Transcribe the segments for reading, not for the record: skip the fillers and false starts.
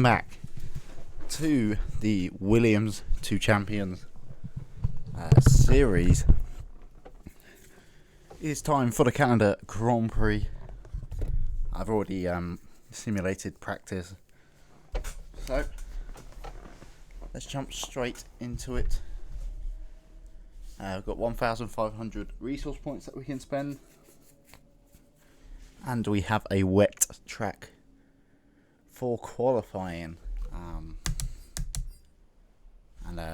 Back to the Williams to Champions series. It's time for the Canada Grand Prix. I've already simulated practice, so let's jump straight into it. We've got 1,500 resource points that we can spend, and we have a wet track for qualifying.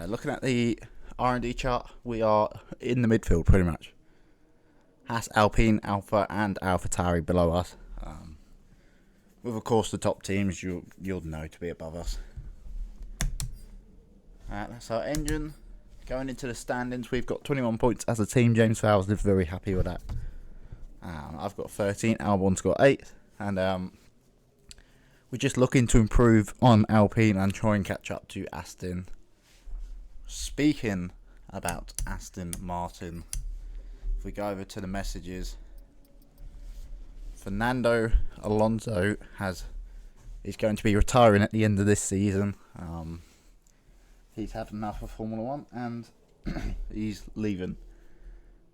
Looking at the R&D chart, we are in the midfield pretty much. Haas, Alpine, Alpha and AlphaTauri below us. With of course the top teams you'll know to be above us. That's our engine. Going into the standings, we've got 21 points as a team. James Fowles is very happy with that. I've got 13, Albon's got 8, and we're just looking to improve on Alpine and try and catch up to Aston. Speaking about Aston Martin, if we go over to the messages, Fernando Alonso is going to be retiring at the end of this season. He's had enough of Formula 1 and he's leaving.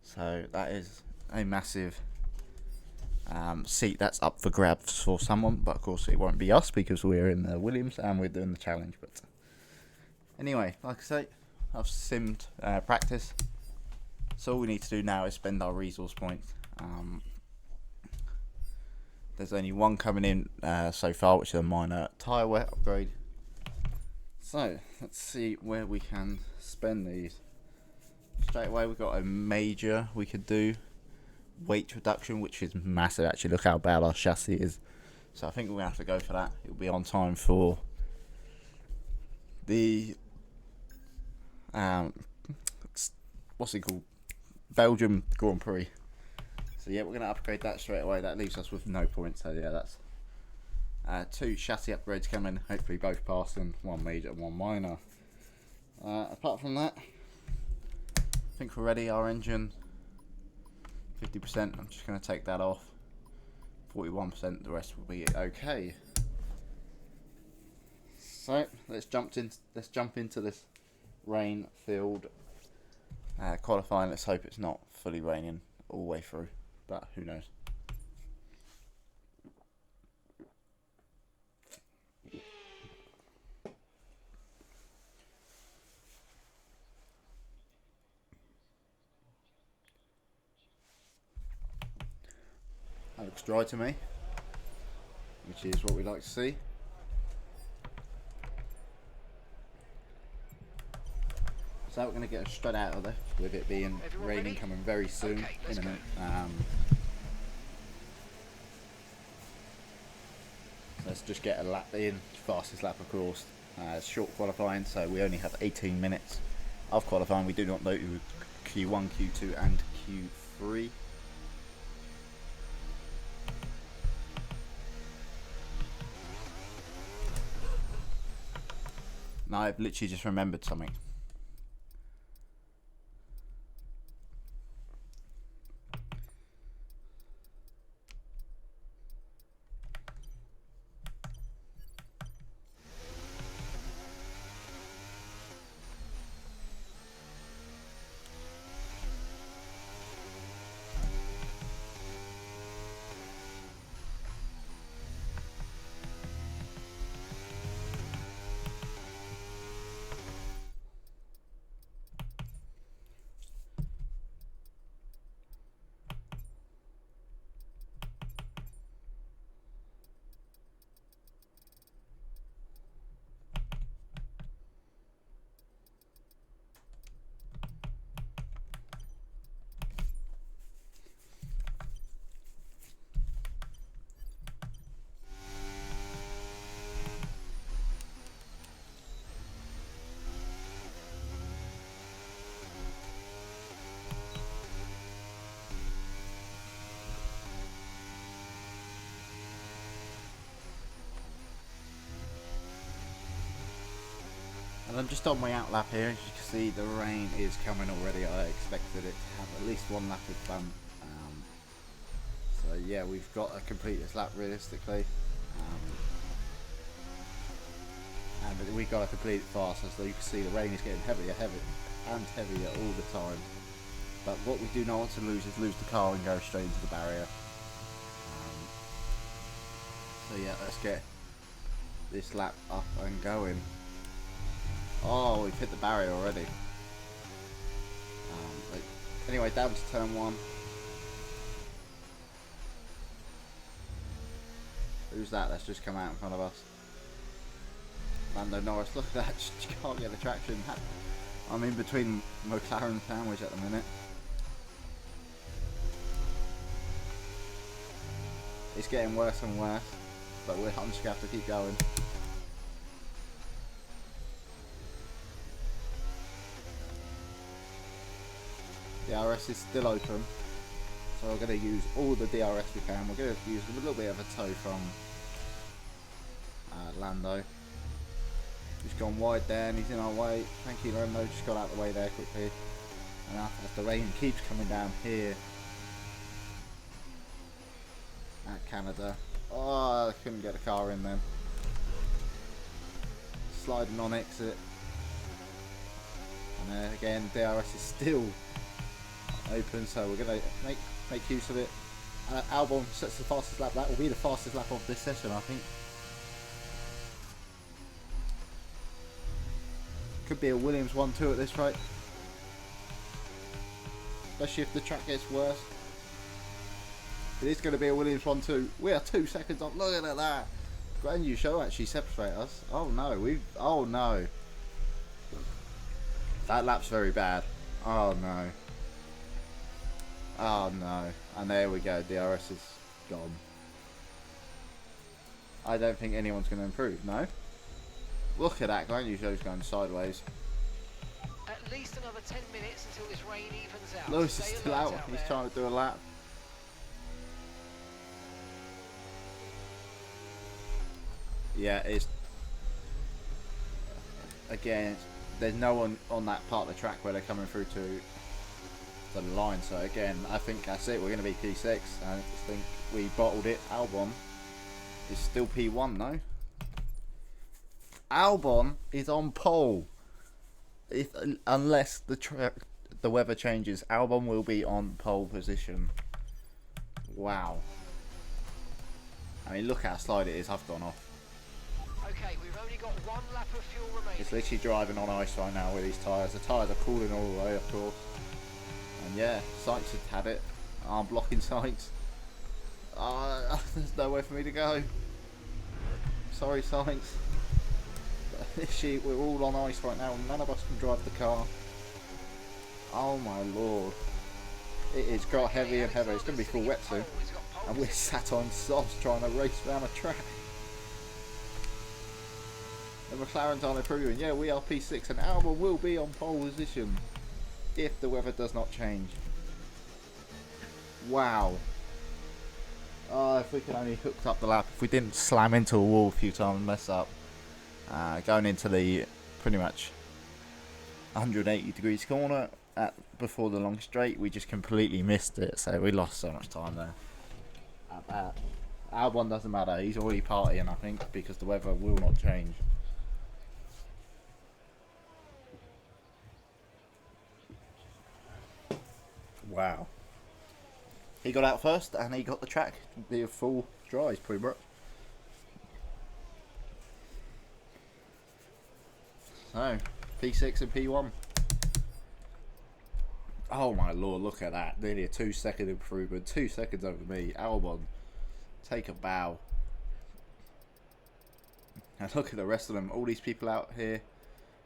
So that is a massive seat that's up for grabs for someone, but of course it won't be us because we're in the Williams and we're doing the challenge. But anyway, like I say, I've simmed practice, so all we need to do now is spend our resource points. There's only one coming in so far, which is a minor tyre wear upgrade. So let's see where we can spend these. Straight away we've got a major we could do. Weight reduction, which is massive actually. Look how bad our chassis is. So I think we're going to have to go for that. It'll be on time for the what's it called, Belgium Grand Prix. So yeah, we're going to upgrade that straight away. That leaves us with no points. So yeah, that's 2 chassis upgrades coming, hopefully both passing, one major and one minor. Apart from that, I think we're ready. Our engine 50%, I'm just going to take that off. 41%, the rest will be okay. So let's jump into this rain-filled qualifying. Let's hope it's not fully raining all the way through, but who knows. That looks dry to me, which is what we like to see. So we're going to get us straight out of there, with it being raining coming very soon, imminent. Let's just get a lap in, fastest lap of course. Short qualifying, so we only have 18 minutes of qualifying. We do not know Q1, Q2 and Q3. Now I've literally just remembered something. And I'm just on my out lap here. As you can see, the rain is coming already. I expected it to have at least one lap of fun. So yeah, we've got to complete this lap realistically. and we got to complete it fast. So you can see the rain is getting heavier all the time. But what we do not want to lose is lose the car and go straight into the barrier. So yeah, let's get this lap up and going. Oh, we've hit the barrier already. Anyway, down to turn 1. Who's that? That's just come out in front of us. Lando Norris, look at that, just can't get the traction. I'm in between McLaren sandwich at the minute. It's getting worse and worse, but I'm just going to have to keep going. The DRS is still open, so we're going to use all the DRS we can. We're going to use a little bit of a tow from Lando. He's gone wide there and he's in our way. Thank you, Lando, just got out of the way there quickly. And as the rain keeps coming down here at Canada. Oh, I couldn't get the car in then. Sliding on exit. And then again, DRS is still open, so we're going to make use of it. Albon sets the fastest lap. That will be the fastest lap of this session, I think. Could be a Williams 1-2 at this rate. Especially if the track gets worse. It is going to be a Williams 1-2. We are 2 seconds off. Look at that. Grand new show actually separate us. Oh no, oh no. That lap's very bad. Oh no. Oh no. And there we go. DRS is gone. I don't think anyone's going to improve. No. Look at that. Grand new show's going sideways. At least another 10 minutes until this rain evens out. Lewis is still out. He's trying to do a lap. Yeah, it's again. There's no one on that part of the track where they're coming through to the line. So again, I think that's it. We're going to be P6. I just think we bottled it. Albon is still P1 though. Albon is on pole. Unless the weather changes, Albon will be on pole position. Wow. I mean, look how slight it is. I've gone off. Okay, we've only got 1 lap of fuel remaining. It's literally driving on ice right now with these tyres. The tyres are cooling all the way, of course. And yeah, Sykes had had it. I'm blocking Sykes. There's nowhere for me to go. Sorry, Sykes. We're all on ice right now. None of us can drive the car. Oh my lord. It's got heavier and heavier. It's going to be full wet soon. And we're sat on softs trying to race around a track. The McLarens aren't improving. Yeah, we are P6 and Albon will be on pole position if the weather does not change. Wow. If we could only hooked up the lap, if we didn't slam into a wall a few times and mess up. Going into the pretty much 180 degrees corner before the long straight, we just completely missed it, so we lost so much time there. Albon doesn't matter, he's already partying I think, because the weather will not change. Wow. He got out first and he got the track. Be a full drive pretty much. So, P6 and P1. Oh my lord, look at that. Nearly a 2-second improvement. 2 seconds over me. Albon, take a bow. And look at the rest of them. All these people out here.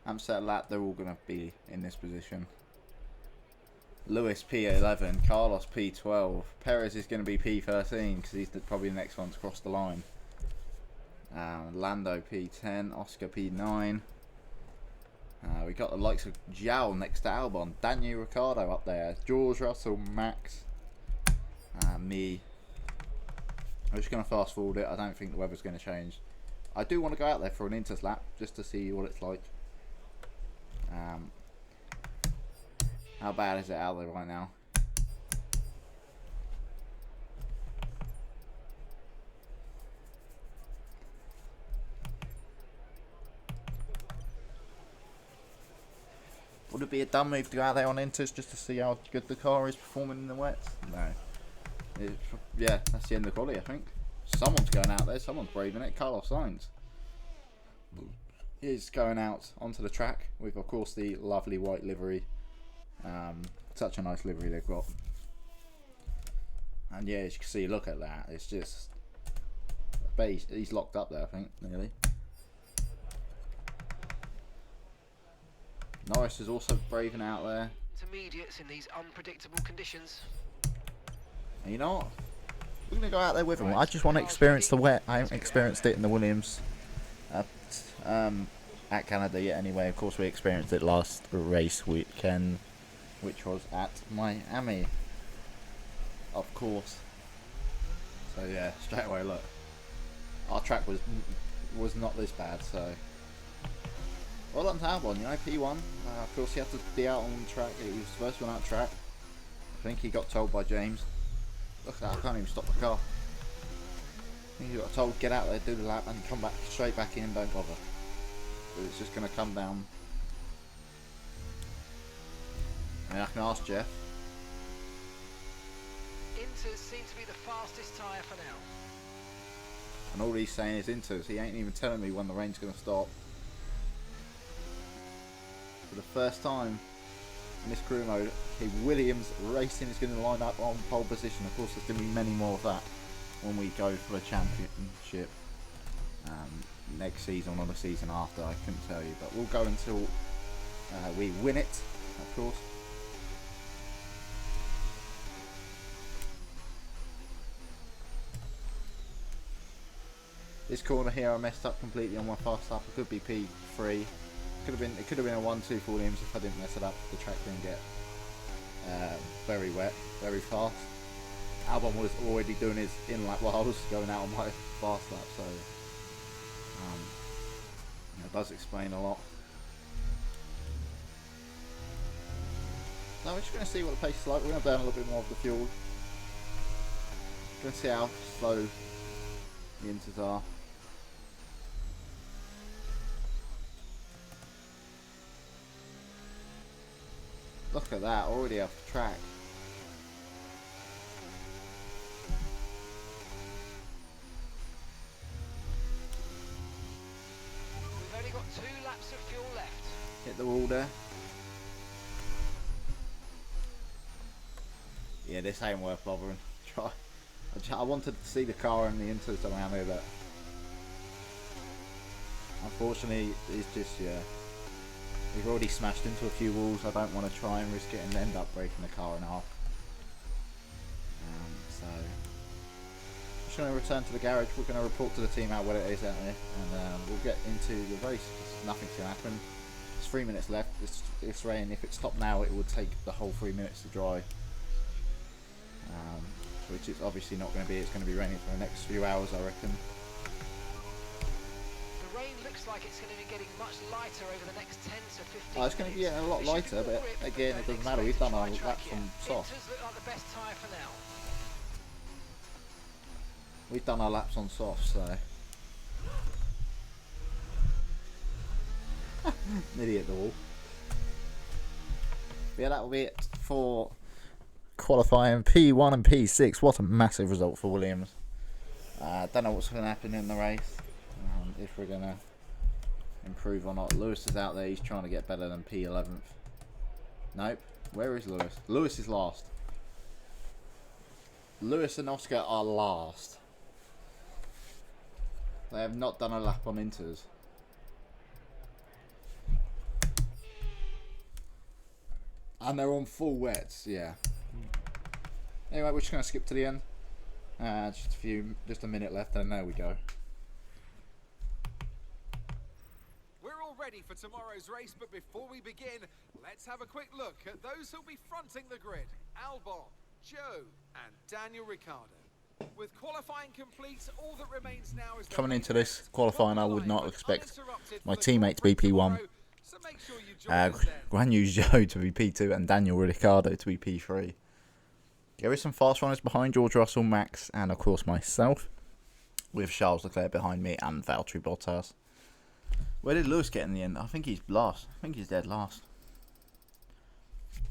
Amstel lap, they're all going to be in this position. Lewis P11, Carlos P12, Perez is going to be P13 because he's probably the next one to cross the line. Lando P10, Oscar P9. We got the likes of Zhao next to Albon, Daniel Ricciardo up there, George Russell, Max, me. I'm just going to fast forward it. I don't think the weather's going to change. I do want to go out there for an Inters lap just to see what it's like. How bad is it out there right now? Would it be a dumb move to go out there on inters just to see how good the car is performing in the wets? No. Yeah, that's the end of the quality, I think. Someone's going out there, someone's braving it. Carlos Sainz is going out onto the track with, of course, the lovely white livery. Such a nice livery they've got. And yeah, as you can see, look at that. It's just... he's locked up there, I think, nearly. Norris is also braving out there. Intermediates in these unpredictable conditions. And you know what? We're going to go out there with him. I just want to experience the wet. I haven't experienced it in the Williams at Canada yet anyway. Of course, we experienced it last race weekend, which was at Miami. Of course. So yeah, straight away, look. Our track was not this bad, so... Well done to Albon, you know, P1. Of course, he had to be out on the track. He was the first one out track. I think he got told by James, look at that, I can't even stop the car. I think he got told, get out there, do the lap, and come back straight back in, don't bother. But it's just going to come down. I mean, I can ask Jeff. Inters seem to be the fastest tyre for now. And all he's saying is Inters. He ain't even telling me when the rain's going to stop. For the first time in this crew mode, Williams Racing is going to line up on pole position. Of course, there's going to be many more of that when we go for a championship next season or the season after. I couldn't tell you, but we'll go until we win it, of course. This corner here, I messed up completely on my fast lap. It could be P3. It could have been a 1-2 for Williams if I didn't mess it up. The track didn't get very wet, very fast. Albon was already doing his in-lap while I was going out on my fast lap, so it does explain a lot. Now we're just going to see what the pace is like. We're going to burn a little bit more of the fuel. Going to see how slow the inters are. Look at that, already off the track. We've only got 2 laps of fuel left. Hit the wall there. Yeah, this ain't worth bothering. I wanted to see the car and the inters around here, but unfortunately it's just, yeah. We've already smashed into a few walls. I don't want to try and risk it and end up breaking the car in half. So, I'm just going to return to the garage. We're going to report to the team out what it is out there, and we'll get into the race. Nothing's going to happen. There's 3 minutes left. It's rain. If it stopped now, it would take the whole 3 minutes to dry. Which is obviously not going to be. It's going to be raining for the next few hours, I reckon. The rain looks like it's going to be getting much lighter over the next 10 to 15 Oh, it's going to be a lot lighter, but again, it doesn't matter. We've done our laps on soft. Inters look like the best tyre for now. We've done our laps on soft, so. Nearly hit the wall. But yeah, that will be it for qualifying P1 and P6. What a massive result for Williams. Don't know what's going to happen in the race. If we're going to improve or not. Lewis is out there. He's trying to get better than P11th. Nope. Where is Lewis? Lewis is last. Lewis and Oscar are last. They have not done a lap on inters. And they're on full wets, yeah. Anyway, we're just going to skip to the end. Just a minute left, and there we go. We're all ready for tomorrow's race, but before we begin, let's have a quick look at those who'll be fronting the grid. Albon, Joe, and Daniel Ricciardo. With qualifying complete, all that remains now is coming into this qualifying, I would not expect my teammate to be P1, Guan Yu Zhou to be P2, and Daniel Ricciardo to be P3. There is some fast runners behind George Russell, Max, and of course myself, with Charles Leclerc behind me and Valtteri Bottas. Where did Lewis get in the end? I think he's last. I think he's dead last.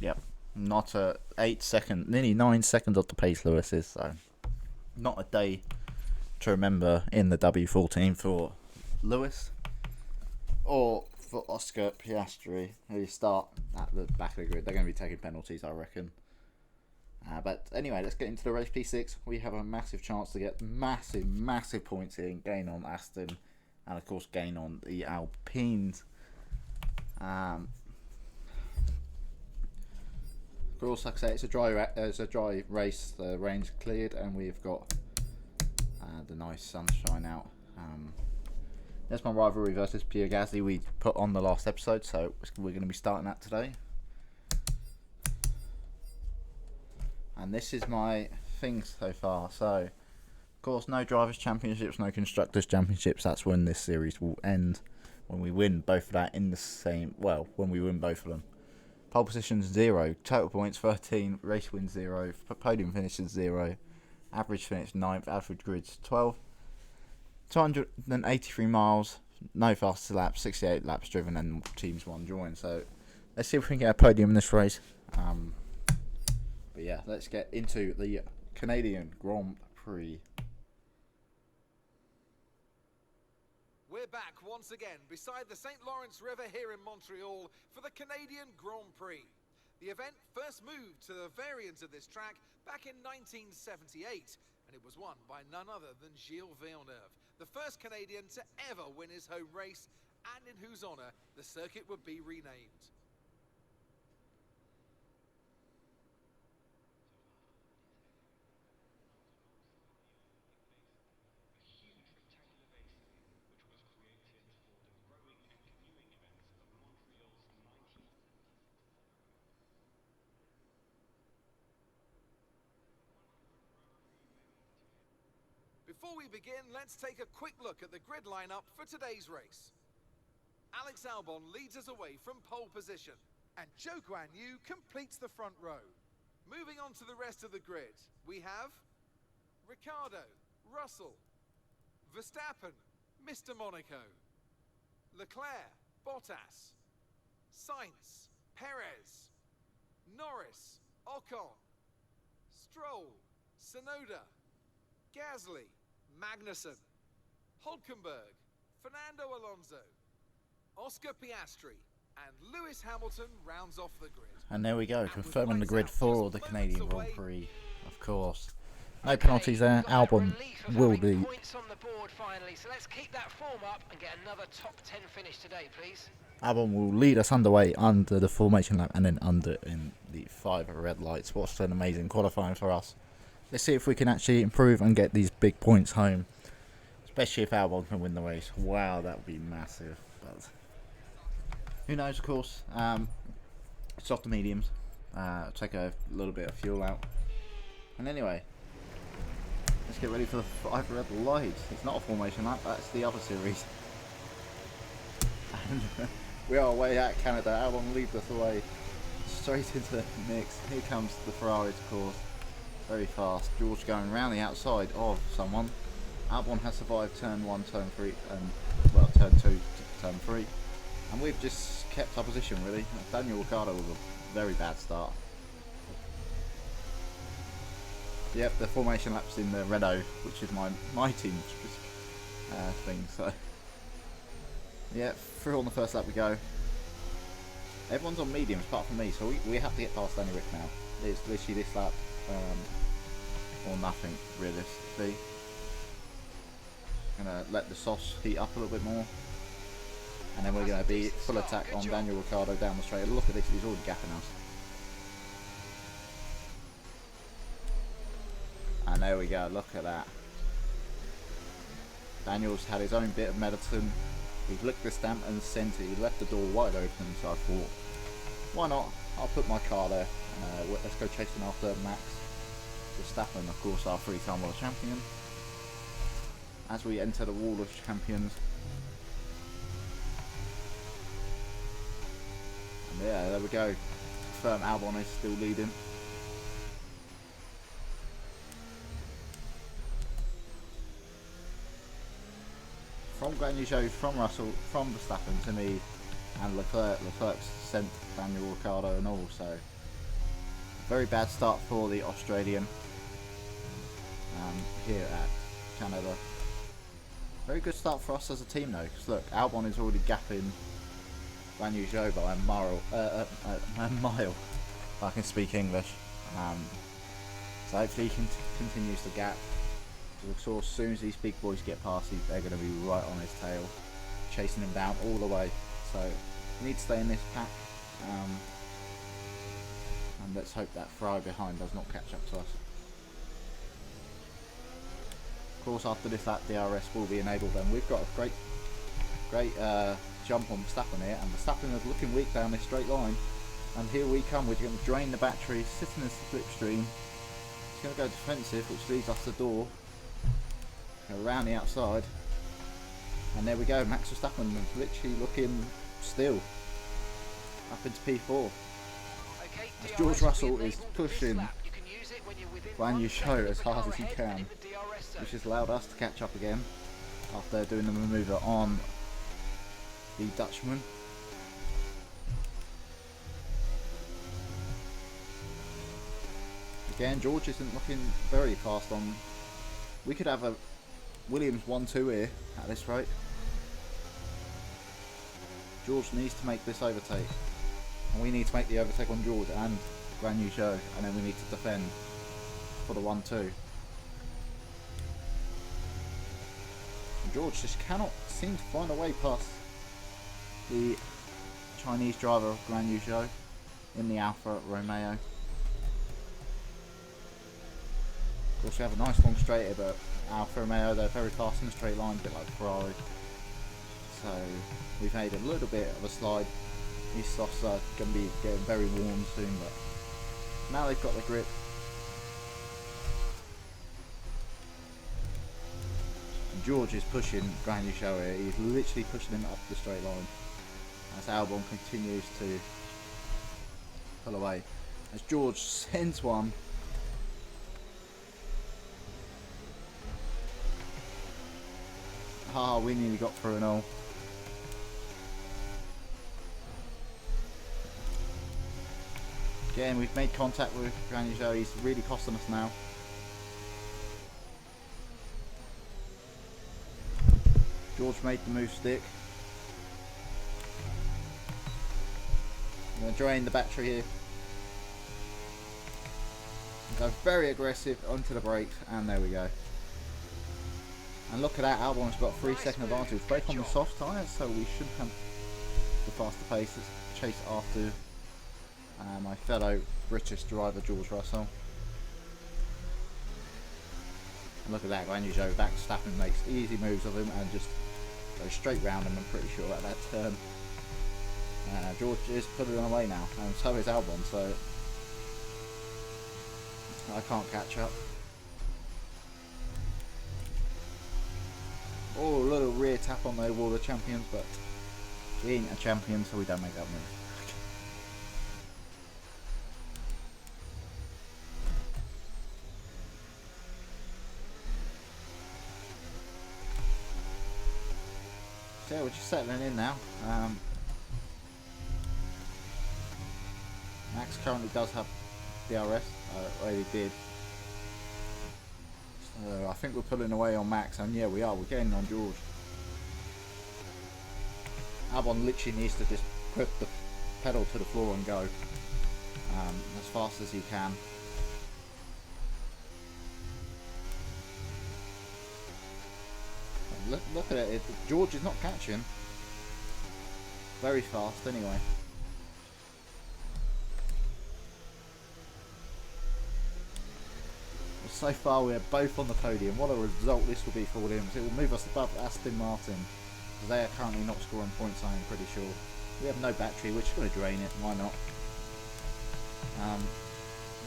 Yep, not a 8 second, nearly 9 seconds off the pace Lewis is, so not a day to remember in the W14 for Lewis or for Oscar Piastri, who start at the back of the grid. They're going to be taking penalties, I reckon. But anyway, let's get into the race P6. We have a massive chance to get massive points here and gain on Aston, and of course gain on the Alpines. Of course, like I say, it's a dry race. The rain's cleared, and we've got the nice sunshine out. That's my rivalry versus Pierre Gasly we put on the last episode, so we're going to be starting that today. And this is my things so far. So, of course, no Drivers' Championships, no Constructors' Championships. That's when this series will end. When we win both of that in the same... Well, when we win both of them. Pole positions 0. Total points 13. Race wins 0. Podium finishes 0. Average finish 9th. Average grids 12. 283 miles. No fastest laps. 68 laps driven and teams 1 join. So, let's see if we can get a podium in this race. But yeah, let's get into the Canadian Grand Prix. We're back once again beside the St. Lawrence River here in Montreal for the Canadian Grand Prix. The event first moved to the variant of this track back in 1978, and it was won by none other than Gilles Villeneuve, the first Canadian to ever win his home race, and in whose honour the circuit would be renamed. Before we begin, let's take a quick look at the grid lineup for today's race. Alex Albon leads us away from pole position, and Zhou Guanyu completes the front row. Moving on to the rest of the grid, we have Ricciardo, Russell, Verstappen, Mr. Monaco, Leclerc, Bottas, Sainz, Perez, Norris, Ocon, Stroll, Tsunoda, Gasly, Magnussen, Hulkenberg, Fernando Alonso, Oscar Piastri, and Lewis Hamilton rounds off the grid. And there we go, confirming the grid for the Canadian Grand Prix, of course. No penalties there. Albon will lead. Points on the board finally, so let's keep that form up and get another top 10 finish today, please. Albon will lead us underway under the formation lap and then under in the 5 red lights. What's an amazing qualifying for us. Let's see if we can actually improve and get these big points home. Especially if Albon can win the race. Wow, that would be massive. But who knows, of course. Soft to mediums. Take a little bit of fuel out. And anyway, let's get ready for the 5 red lights. It's not a formation lap, that's the other series. And we are away at Canada. Albon leads us away straight into the mix. Here comes the Ferraris, of course. Very fast. George going round the outside of someone. Albon has survived turn 1, turn 3, and well, turn 2 to turn 3. And we've just kept our position really. Daniel Ricciardo was a very bad start. Yep, the formation lap's in the Renault, which is my team's thing. So, yeah, through on the first lap we go. Everyone's on mediums apart from me, so we have to get past Danny Rick now. It's literally this lap. Or nothing realistically. Gonna let the sauce heat up a little bit more, and then we're gonna be full attack on Daniel Ricciardo down the straight. Look at this, he's already gapping us. And there we go, look at that. Daniel's had his own bit of medicine. He's licked the stamp and sent it. He left the door wide open, so I thought, why not? I'll put my car there. Let's go chasing after Max Verstappen, of course, our 3-time world champion. As we enter the wall of champions. And yeah, there we go. Confirm Albon is still leading. From Guanyu, from Russell, from Verstappen to me, and Leclerc. Leclerc's sent Daniel Ricciardo and all, so Very bad start for the Australian here at Canada. Very good start for us as a team though, because look, Albon is already gapping Guan Yu Zhou by a mile. If I can speak English. So hopefully he continues to gap. So as soon as these big boys get past, they're going to be right on his tail, chasing him down all the way. So we need to stay in this pack, and let's hope that Ferrari behind does not catch up to us. Of course, after this, that DRS will be enabled, and we've got a great jump on Verstappen here, and Verstappen is looking weak down this straight line. And here we come. We're going to drain the battery, sit in the slipstream. It's going to go defensive, which leaves us the door. Go around the outside, and there we go. Max Verstappen is literally looking still up into P4. Okay, As George Russell is pushing Guan Yu Zhou as hard as he can, which has allowed us to catch up again after doing the manoeuvre on the Dutchman. Again, George isn't looking very fast on. We could have a Williams 1-2 here at this rate. George needs to make this overtake, and we need to make the overtake on George and Guan Yu Zhou, and then we need to defend for the 1-2. George just cannot seem to find a way past the Chinese driver Guan Yu Zhou in the Alfa Romeo. Of course, we have a nice long straight here, but Alfa Romeo, they're very fast in the straight line, a bit like Ferrari. So we've made a little bit of a slide. These softs are going to be getting very warm soon, but now they've got the grip. And George is pushing Guan Yu Zhou here. He's literally pushing him up the straight line as Albon continues to pull away. As George sends one. Ah, we nearly got through and all. Again, we've made contact with Guan Yu Zhou. He's really costing us now. George made the move stick. I'm going to drain the battery here. Go very aggressive onto the brakes, and there we go. And look at that, Albon's got a 3-second advantage, both on the soft tyres, so we should have the faster pace to chase after my fellow British driver George Russell. And look at that, Guan Yu Zhou, that Verstappen makes easy moves of him and just goes straight round him, I'm pretty sure, at that turn. George is putting away now, and so is Albon, so I can't catch up. Oh, a little rear tap on the wall of champions, but we ain't a champion, so we don't make that move. So yeah, we're just settling in now. Max currently does have DRS, already did. I think we're pulling away on Max, and yeah, we are. We're getting on George. Albon literally needs to just put the pedal to the floor and go as fast as he can. Look at it. George is not catching. Very fast, anyway. So far we are both on the podium. What a result this will be for Williams. It will move us above Aston Martin, because they are currently not scoring points, I'm pretty sure. We have no battery, which is going to drain it, why not?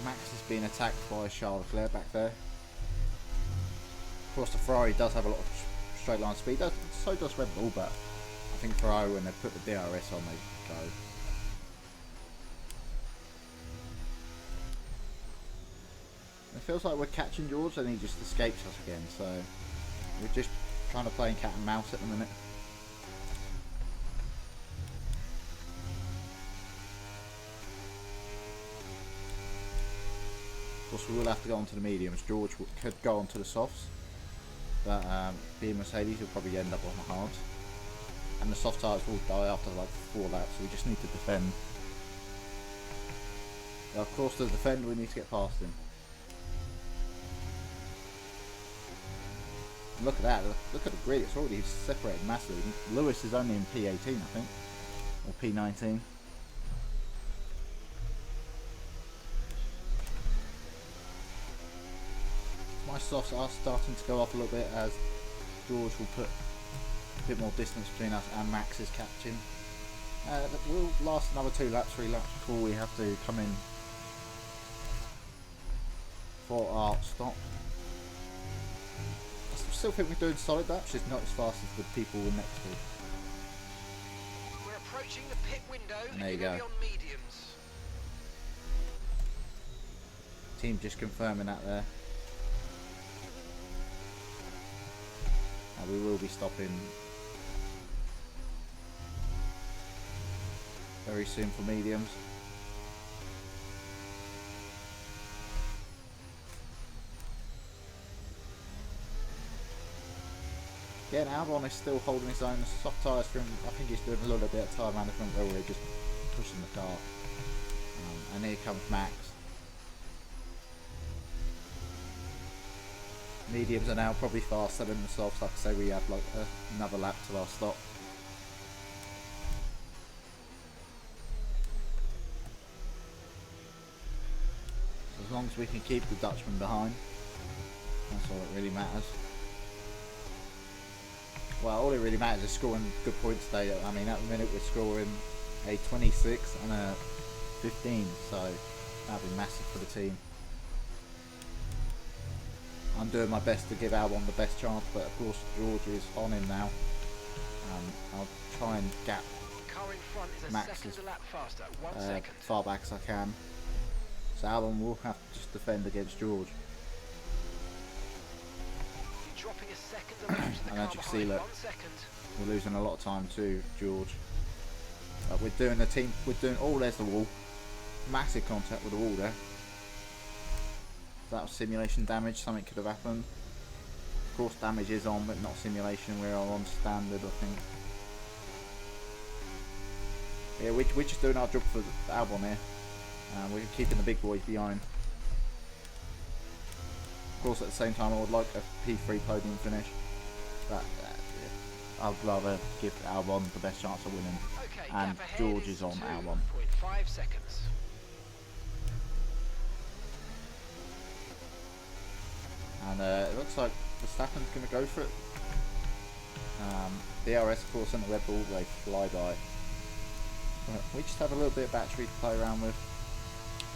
Max is being attacked by Charles Leclerc back there. Of course the Ferrari does have a lot of straight line speed, so does Red Bull, but I think Ferrari, when they put the DRS on, they go. It feels like we're catching George and he just escapes us again, so we're just trying to play cat and mouse at the minute. course, we will have to go on to the mediums. George could go on to the softs, but being Mercedes, he'll probably end up on the hards. And the soft tyres will die after like 4 laps, so we just need to defend. But of course, to defend, we need to get past him. And look at that, look at the grid, it's already separated massively. Lewis is only in P18, I think, or P19. My softs are starting to go off a little bit as George will put a bit more distance between us and Max is catching. We'll last another 2 laps, 3 laps before we have to come in for our stop. I still think we're doing solid laps, just not as fast as the people we're next to. We're approaching the pit window and there you you're go. gonna be on mediums. Team just confirming that there. We will be stopping very soon for mediums. Again, Albon is still holding his own. Soft tyres for him. I think he's doing a little bit of tyre management where we're just pushing the car. And here comes Max. Mediums are now probably faster than the softs. Like I say, we have like another lap to our stop. So as long as we can keep the Dutchman behind, that's all that really matters. Well, all it really matters is scoring good points today. I mean, at the minute we're scoring a 26 and a 15, so that'd be massive for the team. I'm doing my best to give Albon the best chance, but of course George is on him now. I'll try and gap Car in front is a Max second is, a lap faster. 1 second. far back as I can. So Albon will have to just defend against George. You're dropping a second a lap to the And car as you can behind. see, look, 1 second. we're losing a lot of time to George. We're doing the team. We're doing. Oh, there's the wall. Massive contact with the wall there. That was simulation damage. Something could have happened. Of course, damage is on, but not simulation. We're on standard, I think. Yeah, we're just doing our job for Albon here. We're keeping the big boys behind. Of course, at the same time, I would like a P3 podium finish, but yeah, I'd rather give Albon the best chance of winning. Okay, And gap ahead George is on Albon. 2.5 seconds. And it looks like Verstappen's going to go for it. DRS, of course, and the Red Bull, they fly by. But we just have a little bit of battery to play around with.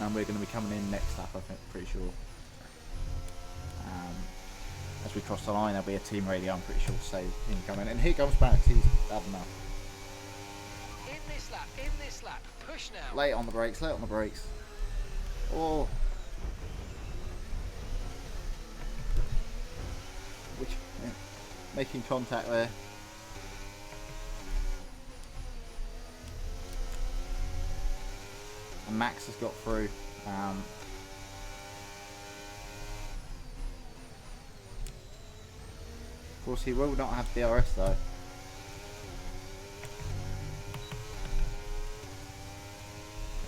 And we're going to be coming in next lap, I think, pretty sure. As we cross the line, there'll be a team radio, I'm pretty sure, say him coming. And here comes Max, he's had enough. In this lap, push now. Late on the brakes, late on the brakes. Oh. Which, yeah, making contact there. And Max has got through. Of course, he will not have DRS though.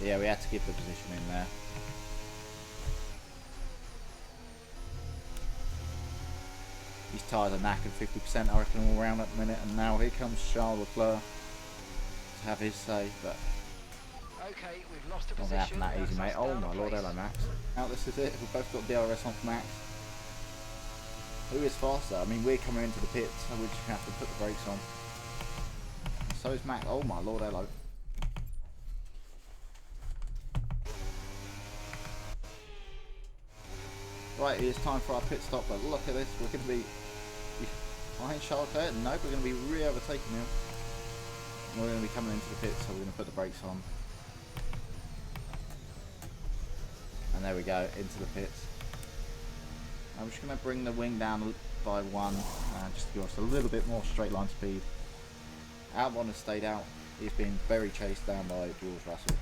Yeah, we had to give the position in there. These tyres are knackered 50%, I reckon, all round at the minute. And now here comes Charles Leclerc to have his say, but Okay, we've lost a not position. going to happen that easy, mate. That's us Oh down my a lord, place. hello Max. Now this is it, we've both got DRS on Max. Who is faster? I mean, we're coming into the pits, so we just have to put the brakes on. And so is Max. Oh my lord, hello. Right, it's time for our pit stop, but look at this, we're going to be behind Charles Leclerc. No, we're going to be re-overtaking him. And we're going to be coming into the pits, so we're going to put the brakes on. And there we go, into the pits. I'm just going to bring the wing down by 1, just to give us a little bit more straight line speed. Albon has stayed out. He's been very chased down by George Russell.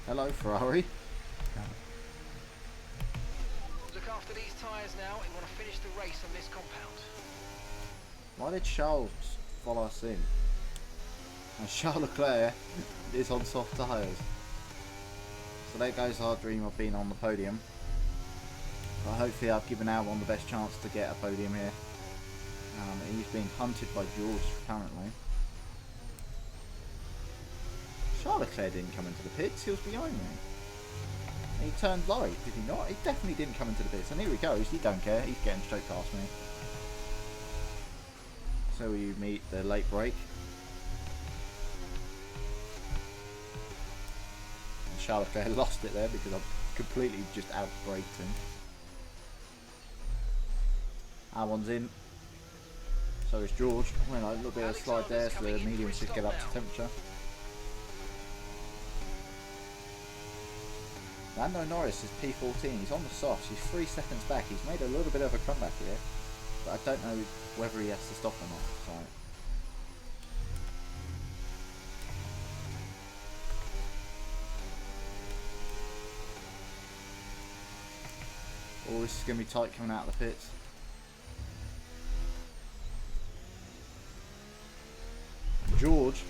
Hello, Ferrari. Look after these tyres now. We want to finish the race on this compound. Why did Charles follow us in? And Charles Leclerc is on soft tyres. So there goes our dream of being on the podium. But hopefully I've given Albon the best chance to get a podium here. He's being hunted by George apparently. Charles Leclerc didn't come into the pits, he was behind me. And he turned light, did he not? He definitely didn't come into the pits. And here he goes, he don't care, he's getting straight past me. So you meet the late break. And Charles Leclerc lost it there because I completely just out-braked him. Albon's in. So is George. Well, a little bit of a slide there, so the mediums should get up to temperature. Lando Norris is P14, he's on the softs, he's 3 seconds back, he's made a little bit of a comeback here, but I don't know whether he has to stop or not, so. Oh, this is going to be tight coming out of the pits. George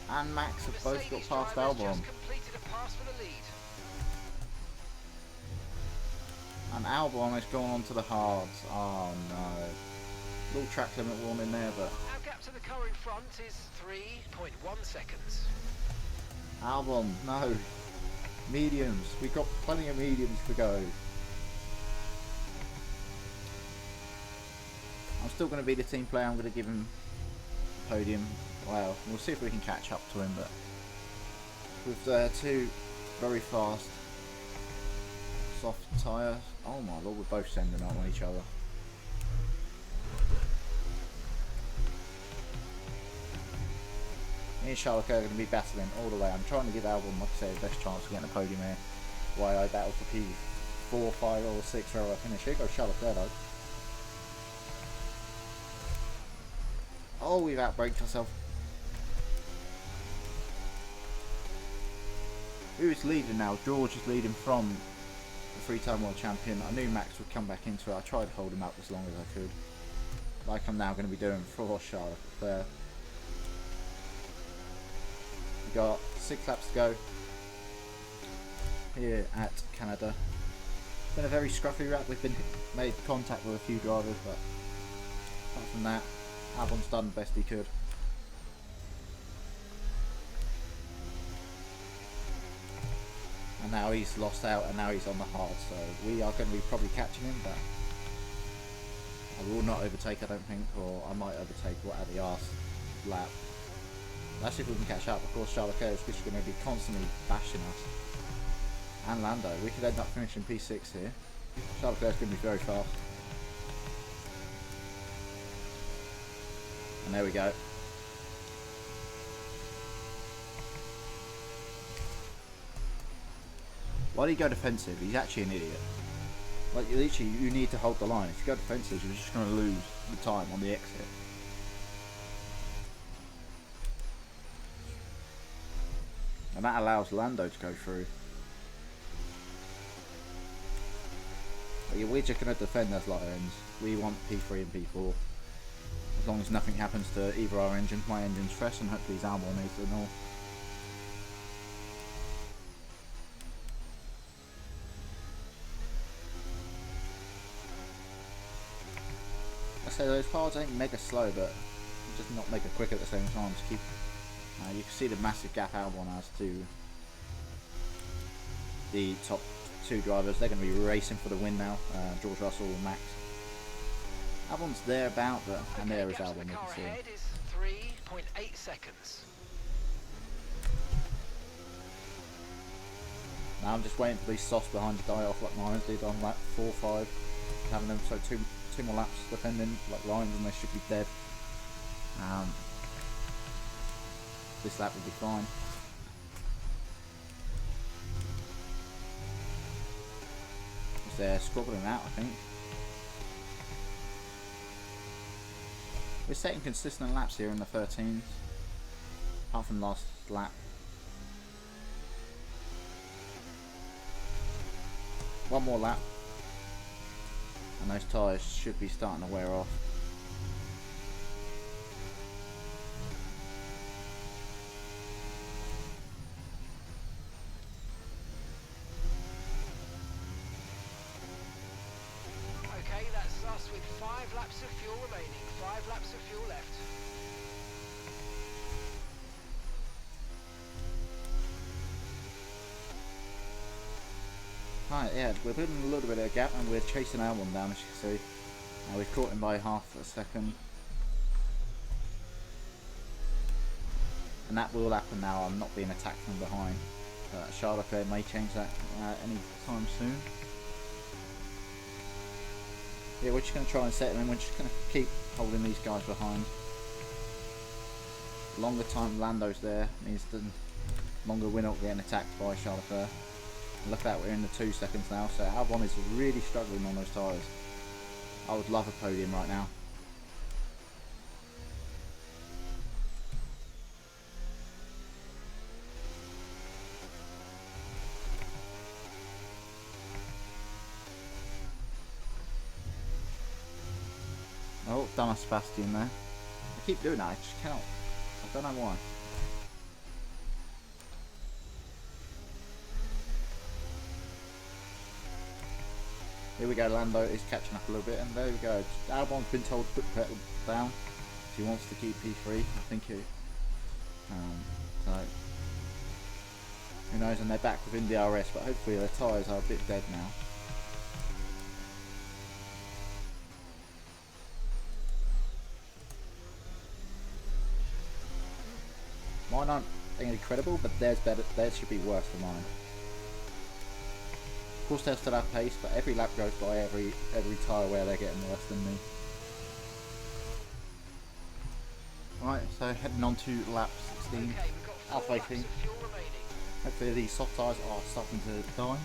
and Max have both got past Albon. And Albon has gone on to the hards. Oh no. Little track limit warning there, but Our gap to the car in front is 3.1 seconds. Albon, no. Mediums. We've got plenty of mediums to go. I'm still going to be the team player. I'm going to give him a podium. Well, we'll see if we can catch up to him, but with two very fast soft tyres. Oh my lord, we're both sending up on each other. Me and Charles Leclerc are going to be battling all the way. I'm trying to give Albon, like I say, the best chance of getting a podium here. Why I battle for P4, 5 or 6 where I finish. Here goes Charles Leclerc though. Oh, we've outbraked ourselves. Who's leading now? George is leading from the 3-time world champion. I knew Max would come back into it. I tried to hold him up as long as I could, like I'm now going to be doing for Charles Leclerc. We've got 6 laps to go here at Canada. It's been a very scruffy wrap. We've made contact with a few drivers, but apart from that, Albon's done the best he could. And now he's lost out, and now he's on the hard, so we are going to be probably catching him, but I will not overtake, I don't think, or I might overtake at the last lap. Let's see if we can catch up. Of course, Charles Leclerc is just going to be constantly bashing us. And Lando. We could end up finishing P6 here. Charles Leclerc is going to be very fast. And there we go. Why do you go defensive? He's actually an idiot. Like, literally, you need to hold the line. If you go defensive, you're just going to lose the time on the exit. And that allows Lando to go through. But yeah, we're just going to defend those light ends. We want P3 and P4. As long as nothing happens to either our engines. My engine's fresh, and hopefully his Albon is and all. I say those cars ain't mega slow, but just not mega quick at the same time. To keep, you can see the massive gap Albon has to the top 2 drivers. They're going to be racing for the win now. George Russell and Max. Albon's there about, but and there is Albon. You can see. Ahead is 3.8 seconds. Now I'm just waiting for these softs behind to die off like mine did on lap 4 or 5. Having them so two more laps defending like lines, and they should be dead. This lap will be fine. They're squabbling out, I think. We're setting consistent laps here in the 13s, apart from last lap. One more lap, and those tyres should be starting to wear off. Okay, that's us with 5 laps of fuel remaining. 5 laps of fuel left. Right, yeah, we're building a little bit of a gap and we're chasing Albon down, as you can see. We've caught him by half a second. And that will happen now. I'm not being attacked from behind. Charles Leclerc may change that any time soon. Yeah, we're just going to try and set him and we're just going to keep holding these guys behind. The longer time Lando's there means the longer we're not getting attacked by Charles Leclerc. Look at that, we're in the 2 seconds now, so Albon is really struggling on those tyres. I would love a podium right now. Oh, done a Sebastian there. I keep doing that, I just cannot. I don't know why. Here we go, Lando is catching up a little bit, and there we go. Albon's been told to put pedal down if he wants to keep P3. I think he. So who knows? And they're back within DRS, but hopefully their tyres are a bit dead now. Mine aren't incredible, but theirs better. Theirs should be worse than mine. Of course, they'll still have pace, but every lap goes by, every tyre wear they're getting worse than me. Right, so heading on to lap 16, Okay, we've got 4 halfway laps through. of fuel remaining. Hopefully these soft tyres are starting to die.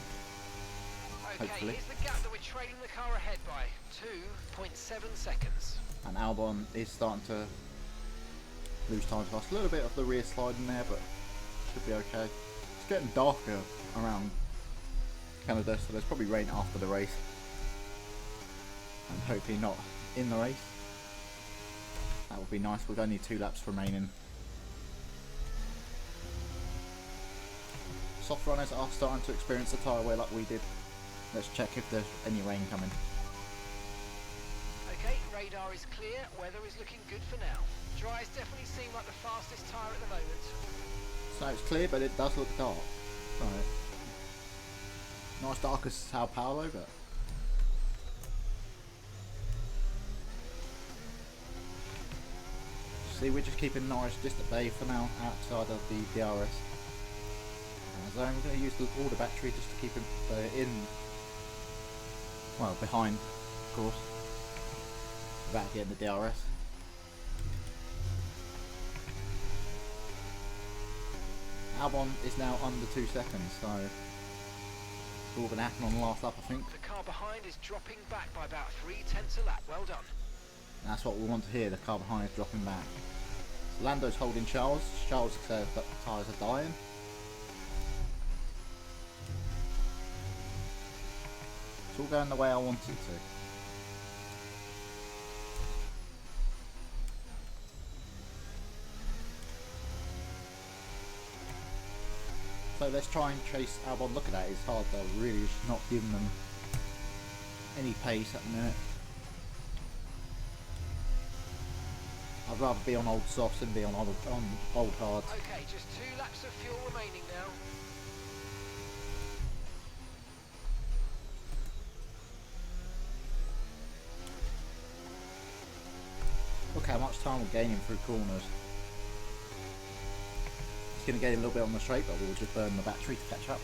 Okay, Hopefully. here's the gap that we're trailing the car ahead by. 2.7 seconds. And Albon is starting to lose time fast. A little bit of the rear slide in there, but should be okay. It's getting darker around Canada, so there's probably rain after the race. And hopefully not in the race. That would be nice. We've only 2 laps remaining. Soft runners are starting to experience a tyre wear like we did. Let's check if there's any rain coming. Okay, radar is clear, weather is looking good for now. Dries definitely seem like the fastest tyre at the moment. So it's clear, but it does look dark. So, not as dark as Sao Paulo, but see, we're just keeping Norris just at bay for now, outside of the DRS zone. We're going to use all the battery just to keep him behind, of course, without getting the DRS. Albon is now under 2 seconds, so it's all going to happen on the last lap, I think. The car behind is dropping back by about 0.3 a lap. Well done. That's what we want to hear, the car behind is dropping back. So Lando's holding Charles. Charles says that the tyres are dying. It's all going the way I want it to. So let's try and chase Albon. Look at that, it's hard though, really just not giving them any pace at the minute. I'd rather be on old softs than be on old hards. Okay, just 2 laps of fuel remaining now. Look how much time we're gaining through corners. It's going to gain a little bit on the straight, but we'll just burn the battery to catch up.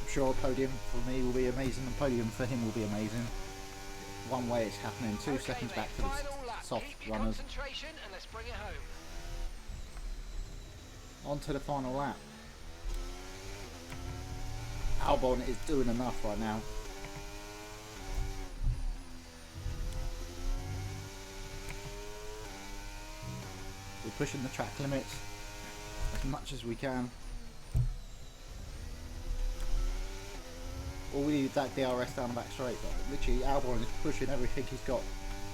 I'm sure a podium for me will be amazing, and podium for him will be amazing. One way it's happening, 2 seconds back to the soft runners. Concentration and let's bring it home. On to the final lap. Albon is doing enough right now. We're pushing the track limits as much as we can. All we need is that DRS down the back straight, but literally Albon is pushing everything he's got.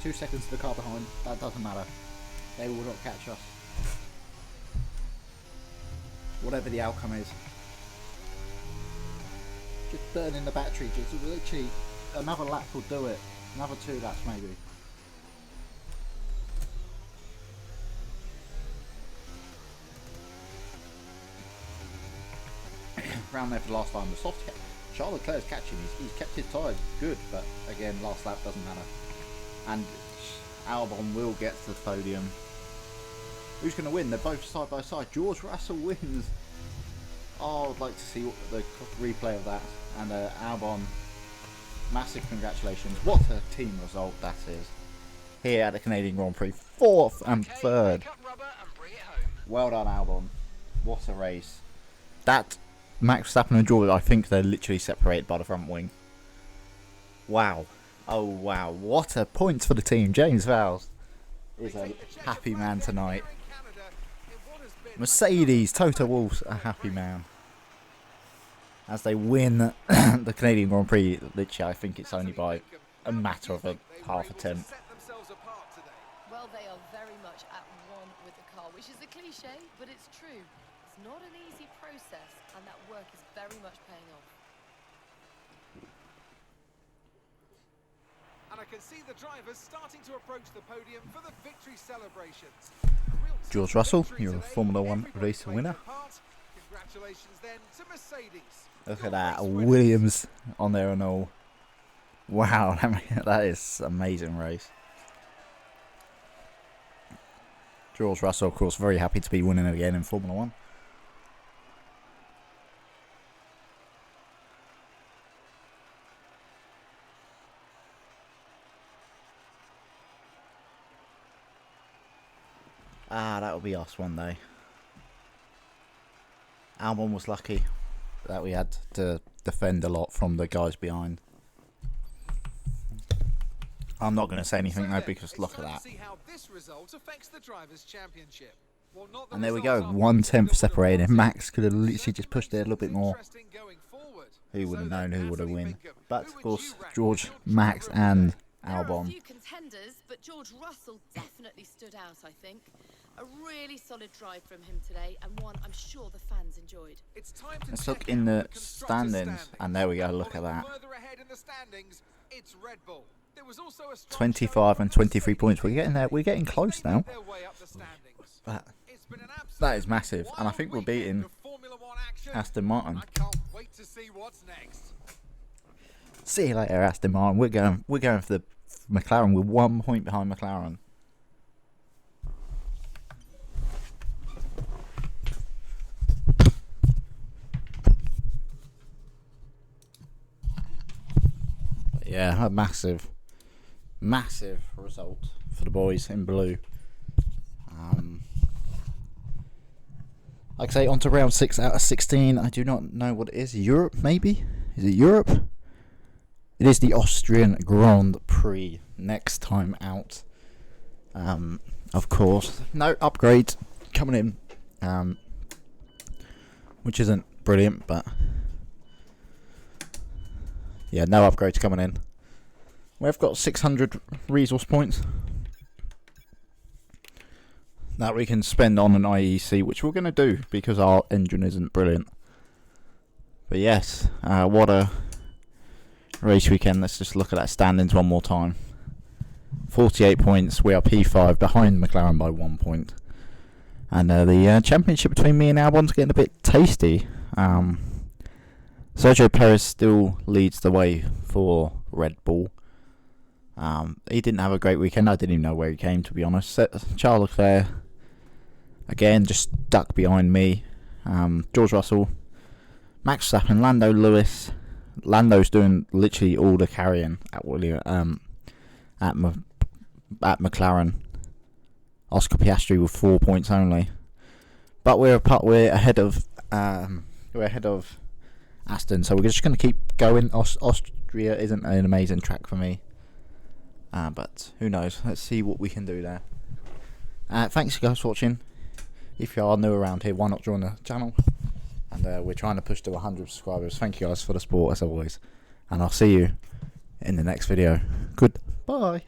2 seconds to the car behind, that doesn't matter. They will not catch us. Whatever the outcome is. Just burning the battery, just literally another lap will do it. Another 2 laps maybe. Round there for the last time, the soft Charles Leclerc's catching, he's kept his tyres good, but again, last lap doesn't matter. And Albon will get to the podium. Who's going to win? They're both side by side. George Russell wins. Oh, I'd like to see the replay of that. And Albon, massive congratulations. What a team result that is. Here at the Canadian Grand Prix, 4th and 3rd. Well done, Albon. What a race. That Max Verstappen and George, I think they're literally separated by the front wing. Wow. Oh wow, what a points for the team. James Vowles is a happy man tonight. Mercedes, Toto Wolff's a happy man. As they win the Canadian Grand Prix, literally I think it's only by a matter of a half a tenth. Well, they are very much at one with the car, which is a cliche, but it's true. It's not an easy process, and that work is very much paying off. And I can see the drivers starting to approach the podium for the victory celebrations. George Russell, you're a Formula 1 race winner. Congratulations then to Mercedes. Look at that, Williams on there and all. Wow, that is an amazing race. George Russell, of course, very happy to be winning again in Formula 1. Ah, that'll be us one day. Albon was lucky that we had to defend a lot from the guys behind. I'm not going to say anything though, because look at that. And there we go, 1/10 separated. Max could have literally just pushed it a little bit more. Who would have known who would have won? But of course, George, Max, and There are a Albon. few contenders, but George Russell definitely stood out, I think. A really solid drive from him today, and one I'm sure the fans enjoyed. Let's look in the standings, and there we go, look at that. 25 and 23 points. We're getting there. We're getting close now. That is massive, and I think we're beating Aston Martin. See you later, Aston Martin. We're going for the McLaren. We're 1 point behind McLaren. But yeah, a massive result for the boys in blue. Like I say, on to round 6 out of 16. I do not know what it is. Europe, maybe? Is it Europe? It is the Austrian Grand Prix next time out. Of course, no upgrade coming in, which isn't brilliant, but yeah, no upgrades coming in. We've got 600 resource points that we can spend on an IEC, which we're going to do because our engine isn't brilliant. But yes, what a race weekend. Let's just look at that standings one more time. 48 points. We are P5 behind McLaren by 1 point. And the championship between me and Albon's getting a bit tasty. Sergio Perez still leads the way for Red Bull. He didn't have a great weekend. I didn't even know where he came, to be honest. Charles Leclerc, again, just stuck behind me. George Russell, Max Verstappen, Lando Lewis. Lando's doing literally all the carrying at McLaren. Oscar Piastri with 4 points only, but we're ahead of Aston, so we're just going to keep going. Austria isn't an amazing track for me, but who knows? Let's see what we can do there. Thanks guys for watching. If you are new around here, why not join the channel? And we're trying to push to 100 subscribers. Thank you guys for the support as always, and I'll see you in the next video. Goodbye.